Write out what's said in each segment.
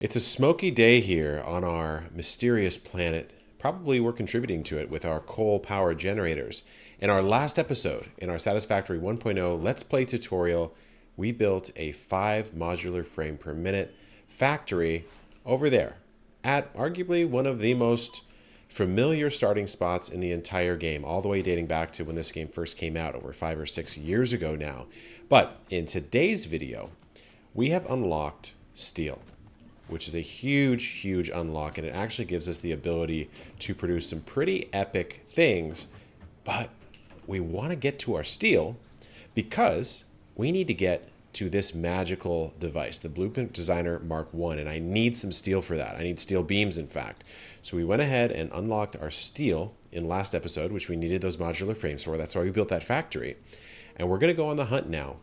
It's a smoky day here on our mysterious planet. Probably we're contributing to it with our coal-powered generators. In our last episode, in our Satisfactory 1.0 Let's Play tutorial, we built a 5 modular frame per minute factory over there at arguably one of the most familiar starting spots in the entire game, all the way dating back to when this game first came out over 5 or 6 years ago now. But in today's video, we have unlocked steel, which is a huge unlock, and it actually gives us the ability to produce some pretty epic things. But we want to get to our steel because we need to get to this magical device, the Blueprint Designer Mark I, and I need some steel for that. I need steel beams, in fact. So we went ahead and unlocked our steel in last episode, which we needed those modular frames for. That's why we built that factory. And we're going to go on the hunt now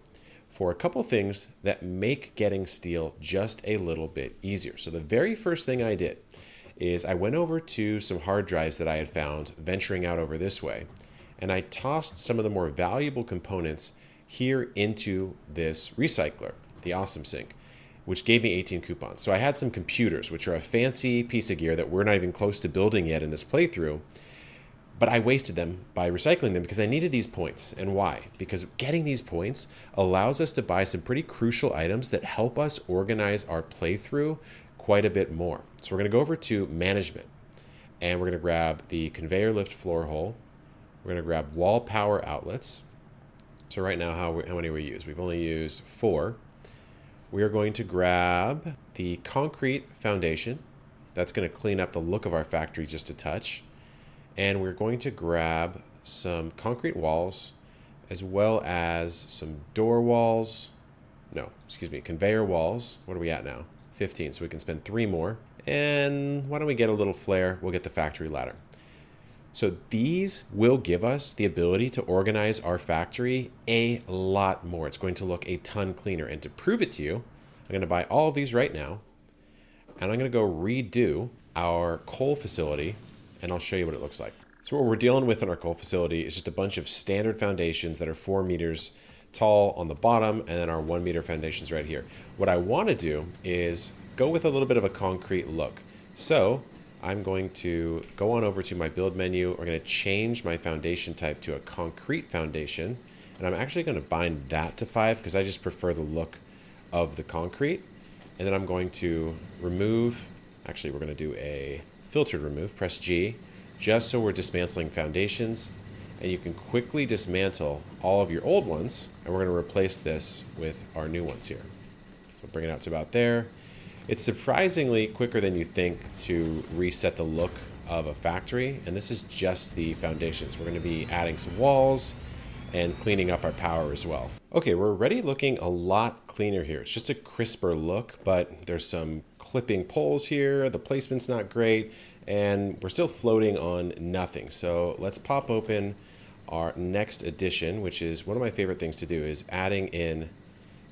for a couple things that make getting steel just a little bit easier. So the very first thing I did is I went over to some hard drives that I had found venturing out over this way, and I tossed some of the more valuable components here into this recycler, the Awesome Sink, which gave me 18 coupons. So I had some computers, which are a fancy piece of gear that we're not even close to building yet in this playthrough, but I wasted them by recycling them because I needed these points. And why? Because getting these points allows us to buy some pretty crucial items that help us organize our playthrough quite a bit more. So we're going to go over to management, and we're going to grab the conveyor lift floor hole. We're going to grab wall power outlets. So right now, how many we use? We've only used 4. We are going to grab the concrete foundation. That's going to clean up the look of our factory just a touch. And we're going to grab some concrete walls as well as some door walls. No, excuse me, conveyor walls. What are we at now? 15, so we can spend 3 more. And why don't we get a little flare? We'll get the factory ladder. So these will give us the ability to organize our factory a lot more. It's going to look a ton cleaner. And to prove it to you, I'm going to buy all of these right now. And I'm going to go redo our coal facility, and I'll show you what it looks like. So what we're dealing with in our coal facility is just a bunch of standard foundations that are 4 meters tall on the bottom, and then our 1 meter foundations right here. What I want to do is go with a little bit of a concrete look. So I'm going to go on over to my build menu. We're going to change my foundation type to a concrete foundation, and I'm actually going to bind that to 5 because I just prefer the look of the concrete. And then I'm going to remove, actually we're going to do a filtered remove, press G, just so we're dismantling foundations, and you can quickly dismantle all of your old ones, and we're going to replace this with our new ones here. So bring it out to about there. It's surprisingly quicker than you think to reset the look of a factory, and this is just the foundations. We're going to be adding some walls and cleaning up our power as well. Okay, we're already looking a lot cleaner here. It's just a crisper look, but there's some clipping poles here. The placement's not great, and we're still floating on nothing. So let's pop open our next addition, which is one of my favorite things to do, is adding in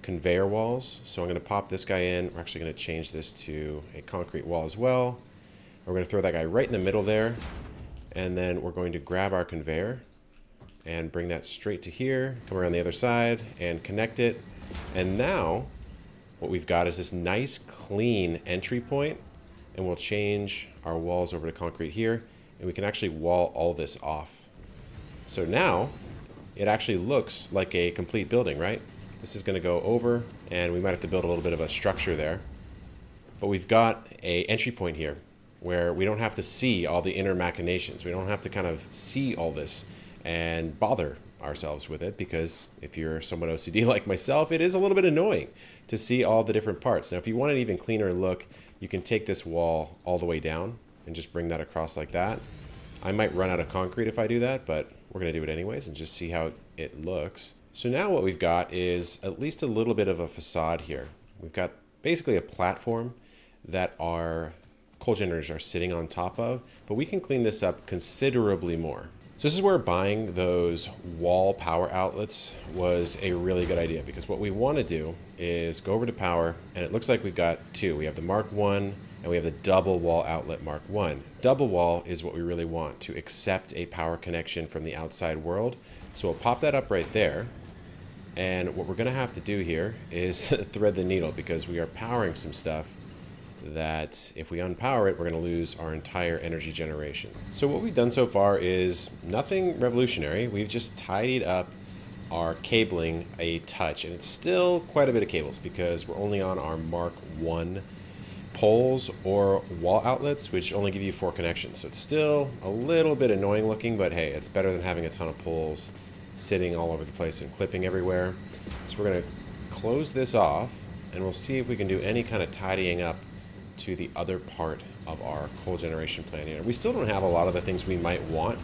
conveyor walls. So I'm going to pop this guy in. We're actually going to change this to a concrete wall as well. We're going to throw that guy right in the middle there, and then we're going to grab our conveyor and bring that straight to here, come around the other side and connect it. And now what we've got is this nice clean entry point, and we'll change our walls over to concrete here, and we can actually wall all this off. So now it actually looks like a complete building, right? This is going to go over, and we might have to build a little bit of a structure there. But we've got a entry point here where we don't have to see all the inner machinations. We don't have to kind of see all this and bother ourselves with it, because if you're somewhat OCD like myself, it is a little bit annoying to see all the different parts. Now, if you want an even cleaner look, you can take this wall all the way down and just bring that across like that. I might run out of concrete if I do that, but we're going to do it anyways and just see how it looks. So now what we've got is at least a little bit of a facade here. We've got basically a platform that our coal generators are sitting on top of, but we can clean this up considerably more. So this is where buying those wall power outlets was a really good idea, because what we want to do is go over to power, and it looks like we've got 2. We have the Mark I, and we have the double wall outlet Mark I. Double wall is what we really want to accept a power connection from the outside world. So we'll pop that up right there. And what we're going to have to do here is thread the needle, because we are powering some stuff that if we unpower it, we're going to lose our entire energy generation. So what we've done so far is nothing revolutionary. We've just tidied up our cabling a touch, and it's still quite a bit of cables because we're only on our Mark 1 poles or wall outlets, which only give you 4 connections. So it's still a little bit annoying looking, but hey, it's better than having a ton of poles sitting all over the place and clipping everywhere. So we're going to close this off, and we'll see if we can do any kind of tidying up to the other part of our coal generation plant here. We still don't have a lot of the things we might want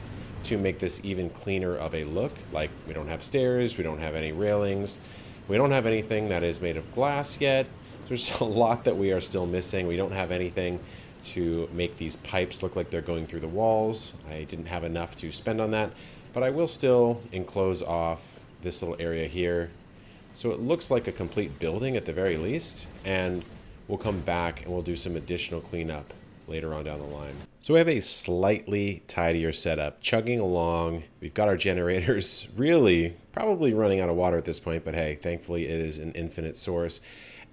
to make this even cleaner of a look. Like, we don't have stairs, we don't have any railings, we don't have anything that is made of glass yet. There's a lot that we are still missing. We don't have anything to make these pipes look like they're going through the walls. I didn't have enough to spend on that, but I will still enclose off this little area here so it looks like a complete building at the very least, and we'll come back and we'll do some additional cleanup later on down the line. So we have a slightly tidier setup, chugging along. We've got our generators really probably running out of water at this point, but hey, thankfully it is an infinite source.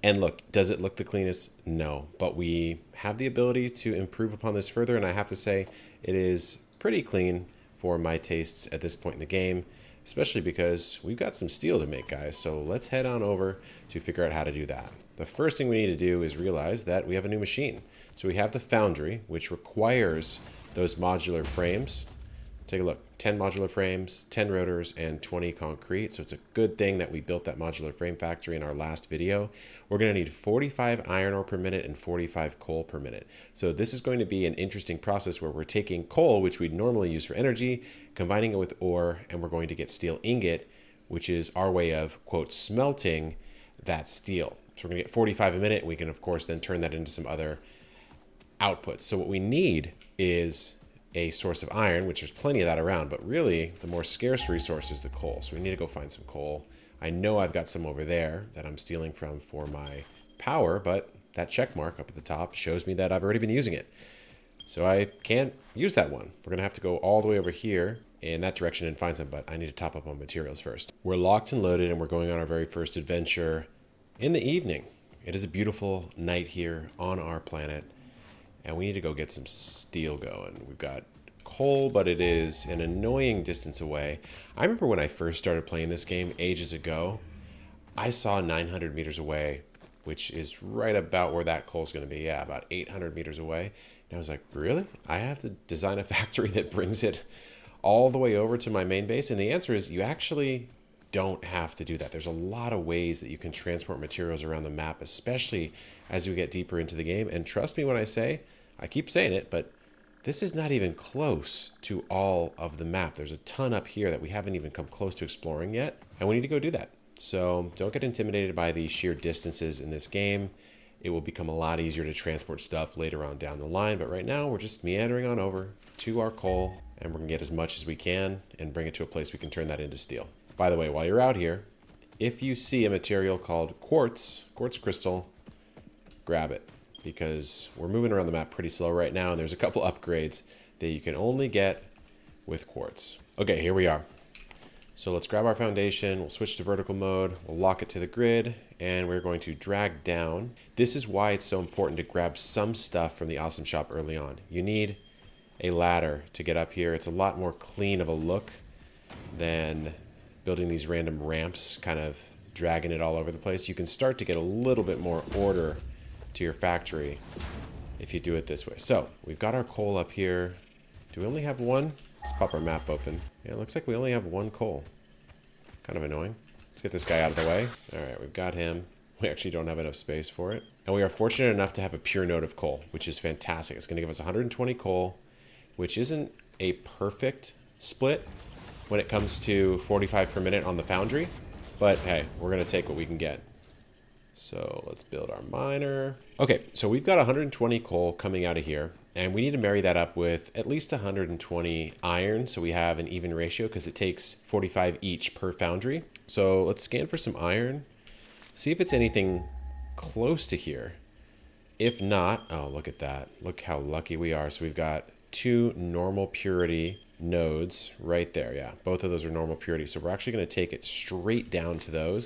And look, does it look the cleanest? No, but we have the ability to improve upon this further, and I have to say it is pretty clean for my tastes at this point in the game, especially because we've got some steel to make, guys. So let's head on over to figure out how to do that. The first thing we need to do is realize that we have a new machine. So we have the foundry, which requires those modular frames. Take a look, 10 modular frames, 10 rotors, and 20 concrete. So it's a good thing that we built that modular frame factory in our last video. We're gonna need 45 iron ore per minute and 45 coal per minute. So this is going to be an interesting process where we're taking coal, which we'd normally use for energy, combining it with ore, and we're going to get steel ingot, which is our way of, quote, smelting that steel. So we're gonna get 45 a minute. We can, of course, then turn that into some other outputs. So what we need is a source of iron, which there's plenty of that around, but really the more scarce resource is the coal. So we need to go find some coal. I know I've got some over there that I'm stealing from for my power, but that check mark up at the top shows me that I've already been using it. So I can't use that one. We're gonna have to go all the way over here in that direction and find some, but I need to top up on materials first. We're locked and loaded, and we're going on our very first adventure in the evening. It is a beautiful night here on our planet, and we need to go get some steel going. We've got coal, but it is an annoying distance away. I remember when I first started playing this game ages ago, I saw 900 meters away, which is right about where that coal is going to be. Yeah, about 800 meters away. And I was like, really? I have to design a factory that brings it all the way over to my main base? And the answer is you actually don't have to do that. There's a lot of ways that you can transport materials around the map, especially as we get deeper into the game. And trust me when I say, I keep saying it, but this is not even close to all of the map. There's a ton up here that we haven't even come close to exploring yet, and we need to go do that. So don't get intimidated by the sheer distances in this game. It will become a lot easier to transport stuff later on down the line, but right now we're just meandering on over to our coal, and we're gonna get as much as we can and bring it to a place we can turn that into steel. By the way, while you're out here, if you see a material called quartz crystal, grab it, because we're moving around the map pretty slow right now, and there's a couple upgrades that you can only get with quartz. Okay, here we are. So let's grab our foundation, we'll switch to vertical mode, we'll lock it to the grid, and we're going to drag down. This is why it's so important to grab some stuff from the Awesome Shop early on. You need a ladder to get up here. It's a lot more clean of a look than building these random ramps, kind of dragging it all over the place. You can start to get a little bit more order to your factory if you do it this way. So we've got our coal up here. Do we only have one? Let's pop our map open. Yeah, it looks like we only have one coal. Kind of annoying. Let's get this guy out of the way. All right, we've got him. We actually don't have enough space for it. And we are fortunate enough to have a pure node of coal, which is fantastic. It's going to give us 120 coal, which isn't a perfect split when it comes to 45 per minute on the foundry. But hey, we're going to take what we can get. So let's build our miner. Okay, so we've got 120 coal coming out of here, and we need to marry that up with at least 120 iron so we have an even ratio, because it takes 45 each per foundry. So let's scan for some iron, see if it's anything close to here. If not, oh, look at that. Look how lucky we are. So we've got 2 normal purity nodes right there. Yeah, both of those are normal purity. So we're actually going to take it straight down to those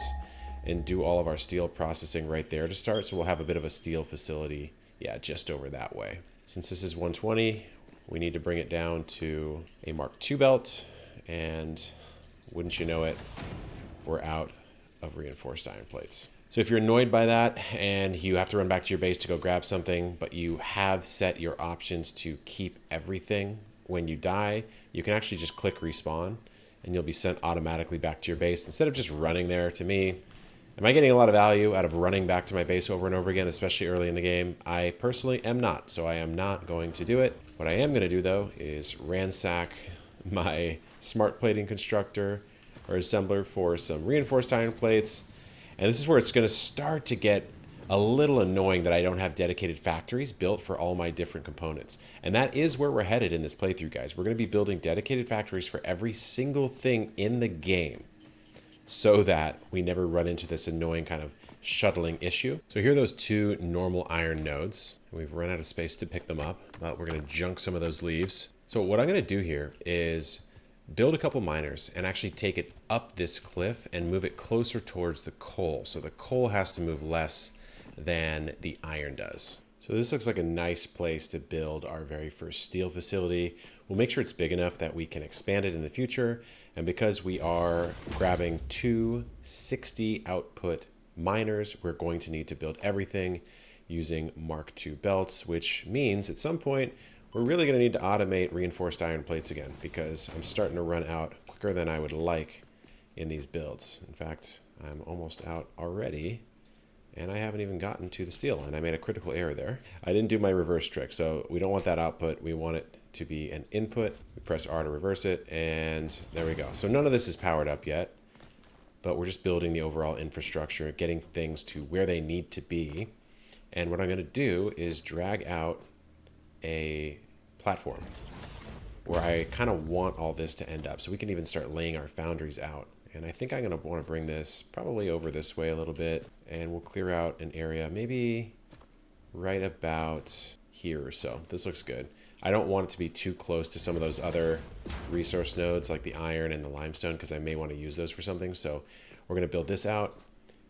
and do all of our steel processing right there to start. So we'll have a bit of a steel facility Yeah, just over that way. Since this is 120, we need to bring it down to a Mark II belt, and wouldn't you know it, we're out of reinforced iron plates. So if you're annoyed by that and you have to run back to your base to go grab something, but you have set your options to keep everything when you die, you can actually just click respawn and you'll be sent automatically back to your base instead of just running there. To me, am I getting a lot of value out of running back to my base over and over again, especially early in the game? I personally am not, so I am not going to do it. What I am going to do, though, is ransack my smart plating constructor or assembler for some reinforced iron plates. And this is where it's going to start to get a little annoying that I don't have dedicated factories built for all my different components. And that is where we're headed in this playthrough, guys. We're going to be building dedicated factories for every single thing in the game, so that we never run into this annoying kind of shuttling issue. So here are those two normal iron nodes. We've run out of space to pick them up, but we're going to junk some of those leaves. So what I'm going to do here is build a couple miners and actually take it up this cliff and move it closer towards the coal. So the coal has to move less than the iron does. So this looks like a nice place to build our very first steel facility. We'll make sure it's big enough that we can expand it in the future. And because we are grabbing two 60 output miners, we're going to need to build everything using Mark II belts, which means at some point we're really going to need to automate reinforced iron plates again, because I'm starting to run out quicker than I would like in these builds. In fact, I'm almost out already, and I haven't even gotten to the steel, and I made a critical error there. I didn't do my reverse trick, so we don't want that output. We want it to be an input. We press R to reverse it, and there we go. So none of this is powered up yet, but we're just building the overall infrastructure, getting things to where they need to be. And what I'm going to do is drag out a platform where I kind of want all this to end up, so we can even start laying our foundries out. And I think I'm going to want to bring this probably over this way a little bit, and we'll clear out an area maybe right about here or so. This looks good. I don't want it to be too close to some of those other resource nodes like the iron and the limestone, because I may want to use those for something. So we're going to build this out,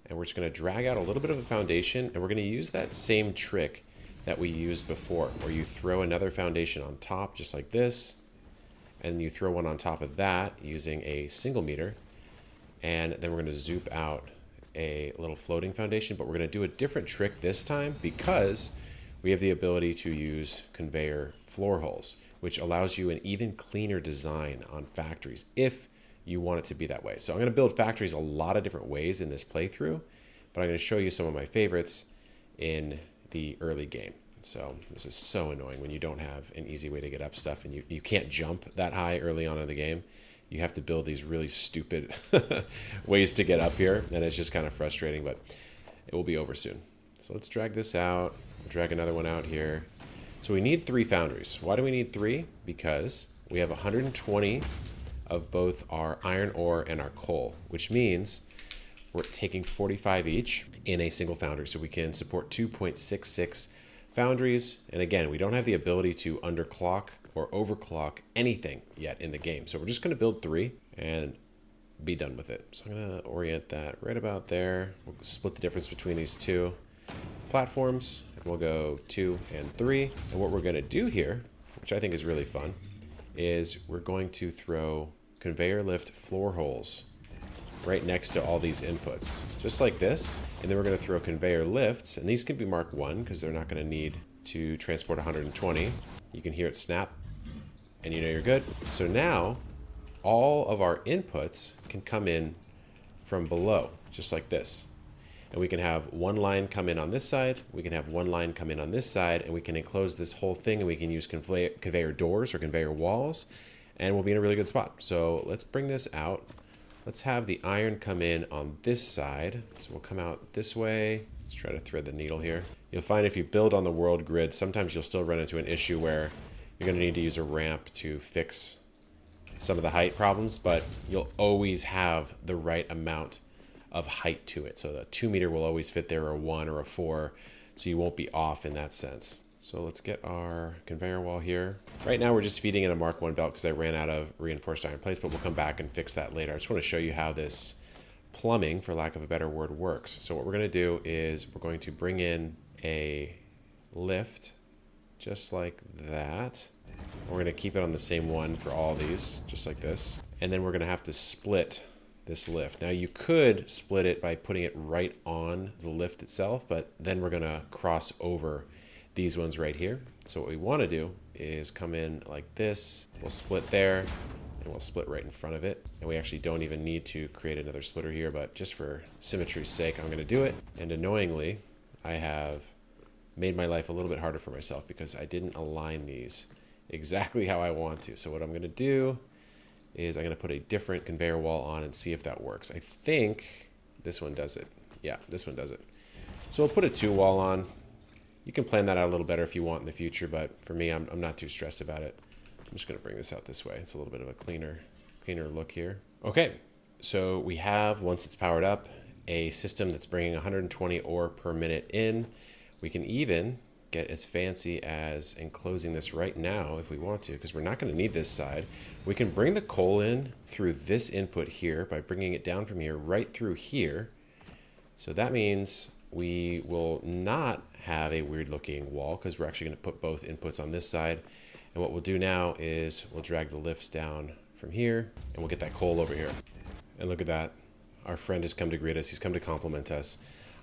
and we're just going to drag out a little bit of a foundation, and we're going to use that same trick that we used before, where you throw another foundation on top just like this, and you throw one on top of that using a single meter, and then we're going to zoop out a little floating foundation. But we're going to do a different trick this time, because we have the ability to use conveyor floor holes, which allows you an even cleaner design on factories if you want it to be that way. So I'm going to build factories a lot of different ways in this playthrough, but I'm going to show you some of my favorites in the early game. So this is so annoying when you don't have an easy way to get up stuff, and you can't jump that high early on in the game. You have to build these really stupid ways to get up here, and it's just kind of frustrating, but it will be over soon. So let's drag this out, drag another one out here. So we need 3 foundries. Why do we need 3? Because we have 120 of both our iron ore and our coal, which means we're taking 45 each in a single foundry, so we can support 2.66 foundries. And again, we don't have the ability to underclock or overclock anything yet in the game, so we're just going to build 3 and be done with it. So I'm going to orient that right about there. We'll split the difference between these two platforms, and we'll go 2 and 3. And what we're going to do here, which I think is really fun, is we're going to throw conveyor lift floor holes right next to all these inputs, just like this. And then we're going to throw conveyor lifts, and these can be Mark 1 because they're not going to need to transport 120. You can hear it snap, and you know you're good. So now all of our inputs can come in from below, just like this. And we can have one line come in on this side, we can have one line come in on this side, and we can enclose this whole thing, and we can use conveyor doors or conveyor walls, and we'll be in a really good spot. So let's bring this out. Let's have the iron come in on this side. So we'll come out this way. Let's try to thread the needle here. You'll find if you build on the world grid, sometimes you'll still run into an issue where you're going to need to use a ramp to fix some of the height problems, but you'll always have the right amount of height to it. So the 2 meter will always fit there, or a 1 or a 4, so you won't be off in that sense. So let's get our conveyor wall here. Right now we're just feeding in a Mark 1 belt because I ran out of reinforced iron plates, but we'll come back and fix that later. I just want to show you how this plumbing, for lack of a better word, works. So what we're going to do is we're going to bring in a lift just like that. We're going to keep it on the same one for all these, just like this. And then we're going to have to split this lift. Now you could split it by putting it right on the lift itself, but then we're going to cross over these ones right here. So what we want to do is come in like this. We'll split there, and we'll split right in front of it. And we actually don't even need to create another splitter here, but just for symmetry's sake, I'm going to do it. And annoyingly, I have made my life a little bit harder for myself because I didn't align these exactly how I want to. So what I'm going to do is I'm going to put a different conveyor wall on and see if that works. I think this one does it. Yeah, this one does it. So we'll put a 2 wall on. You can plan that out a little better if you want in the future, but for me, I'm not too stressed about it. I'm just going to bring this out this way. It's a little bit of a cleaner look here. Okay, so we have, once it's powered up, a system that's bringing 120 ore per minute in. We can even get as fancy as enclosing this right now if we want to, because we're not going to need this side. We can bring the coal in through this input here by bringing it down from here right through here. So that means we will not have a weird looking wall because we're actually going to put both inputs on this side. And what we'll do now is we'll drag the lifts down from here and we'll get that coal over here. And look at that. Our friend has come to greet us. He's come to compliment us.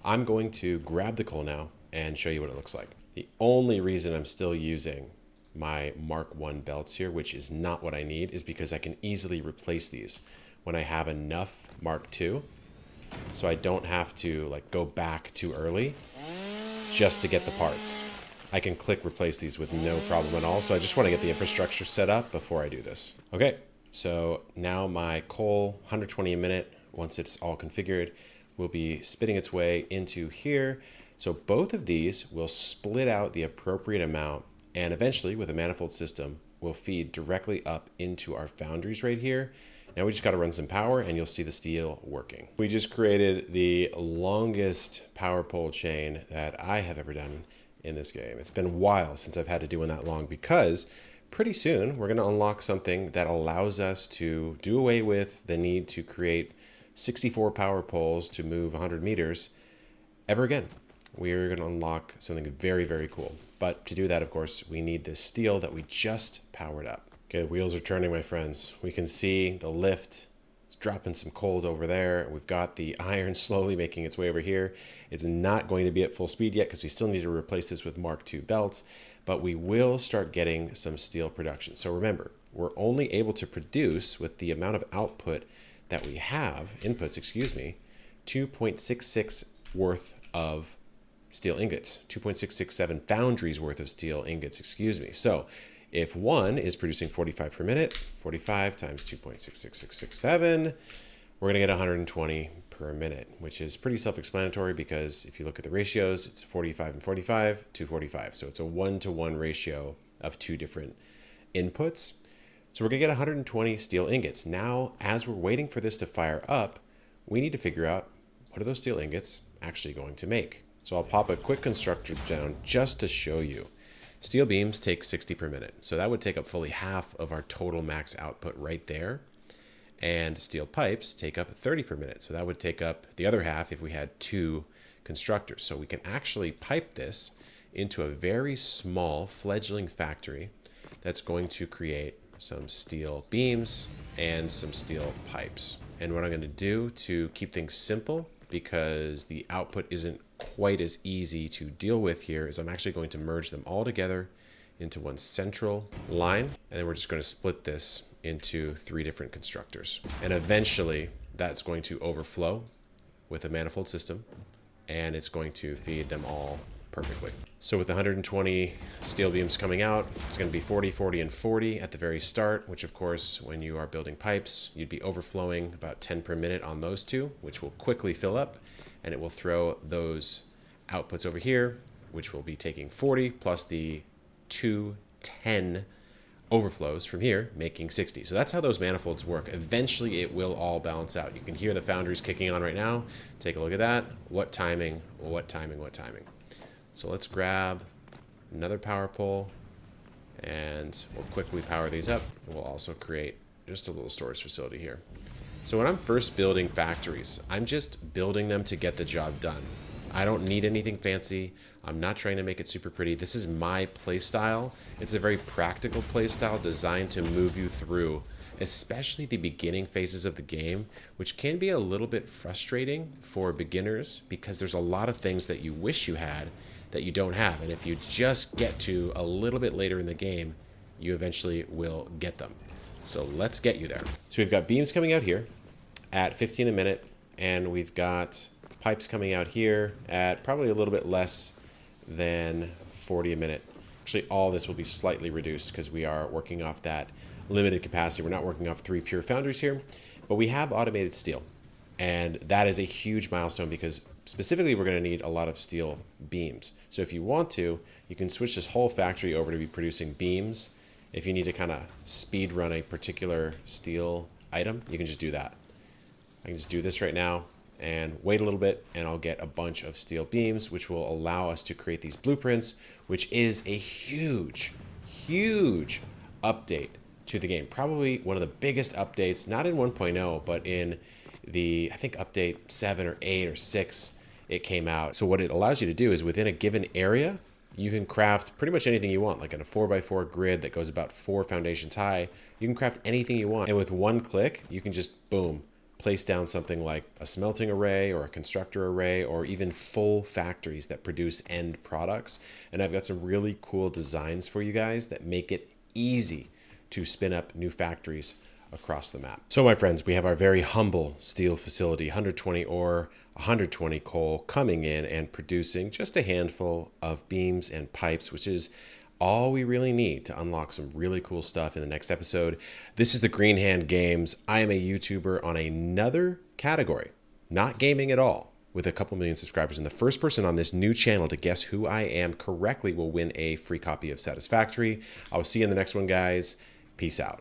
I'm going to grab the coal now and show you what it looks like. The only reason I'm still using my Mark 1 belts here, which is not what I need, is because I can easily replace these when I have enough Mark 2. So I don't have to like go back too early just to get the parts. I can click replace these with no problem at all. So I just want to get the infrastructure set up before I do this. Okay, so now my coal, 120 a minute, once it's all configured, will be spitting its way into here. So both of these will split out the appropriate amount, and eventually with a manifold system will feed directly up into our foundries right here. Now we just got to run some power and you'll see the steel working. We just created the longest power pole chain that I have ever done in this game. It's been a while since I've had to do one that long because pretty soon we're going to unlock something that allows us to do away with the need to create 64 power poles to move 100 meters ever again. We're going to unlock something very, very cool. But to do that, of course, we need this steel that we just powered up. Okay, the wheels are turning, my friends. We can see the lift. It's dropping some coal over there. We've got the iron slowly making its way over here. It's not going to be at full speed yet because we still need to replace this with Mark II belts, but we will start getting some steel production. So remember, we're only able to produce with the amount of output that we have, inputs, 2.66 worth of steel ingots, 2.667 foundries worth of steel ingots, So if one is producing 45 per minute, 45 times 2.66667, we're going to get 120 per minute, which is pretty self-explanatory because if you look at the ratios, it's 45 and 45 to 45. So it's a 1-to-1 ratio of two different inputs. So we're going to get 120 steel ingots. Now, as we're waiting for this to fire up, we need to figure out what are those steel ingots actually going to make. So I'll pop a quick constructor down just to show you. Steel beams take 60 per minute. So that would take up fully half of our total max output right there. And steel pipes take up 30 per minute. So that would take up the other half if we had two constructors. So we can actually pipe this into a very small fledgling factory that's going to create some steel beams and some steel pipes. And what I'm going to do to keep things simple, because the output isn't quite as easy to deal with here, is I'm actually going to merge them all together into one central line, and then we're just going to split this into 3 different constructors. And eventually that's going to overflow with a manifold system, and it's going to feed them all perfectly. So with 120 steel beams coming out, it's going to be 40, 40, and 40 at the very start, which of course, when you are building pipes, you'd be overflowing about 10 per minute on those two, which will quickly fill up, and it will throw those outputs over here, which will be taking 40 plus the 210 overflows from here, making 60. So that's how those manifolds work. Eventually it will all balance out. You can hear the foundries kicking on right now. Take a look at that. What timing, what timing, what timing. So let's grab another power pole and we'll quickly power these up. And we'll also create just a little storage facility here. So when I'm first building factories, I'm just building them to get the job done. I don't need anything fancy. I'm not trying to make it super pretty. This is my play style. It's a very practical play style designed to move you through, especially the beginning phases of the game, which can be a little bit frustrating for beginners because there's a lot of things that you wish you had that you don't have. And if you just get to a little bit later in the game, you eventually will get them. So let's get you there. So we've got beams coming out here at 15 a minute, and we've got pipes coming out here at probably a little bit less than 40 a minute. Actually, all this will be slightly reduced because we are working off that limited capacity. We're not working off 3 pure foundries here, but we have automated steel. And that is a huge milestone because specifically we're going to need a lot of steel beams. So if you want to, you can switch this whole factory over to be producing beams. If you need to kind of speed run a particular steel item, you can just do that. I can just do this right now and wait a little bit, and I'll get a bunch of steel beams, which will allow us to create these blueprints, which is a huge, huge update to the game. Probably one of the biggest updates, not in 1.0, but in the, I think, update 7 or 8 or 6, it came out. So what it allows you to do is within a given area, you can craft pretty much anything you want, like in a 4x4 grid that goes about 4 foundations high. You can craft anything you want. And with one click, you can just, boom, place down something like a smelting array or a constructor array or even full factories that produce end products. And I've got some really cool designs for you guys that make it easy to spin up new factories across the map. So my friends, we have our very humble steel facility, 120 ore, 120 coal, coming in and producing just a handful of beams and pipes, which is all we really need to unlock some really cool stuff in the next episode. This is the Green Hand Games. I am a YouTuber on another category, not gaming at all, with a couple million subscribers. And the first person on this new channel to guess who I am correctly will win a free copy of Satisfactory. I will see you in the next one, guys. Peace out.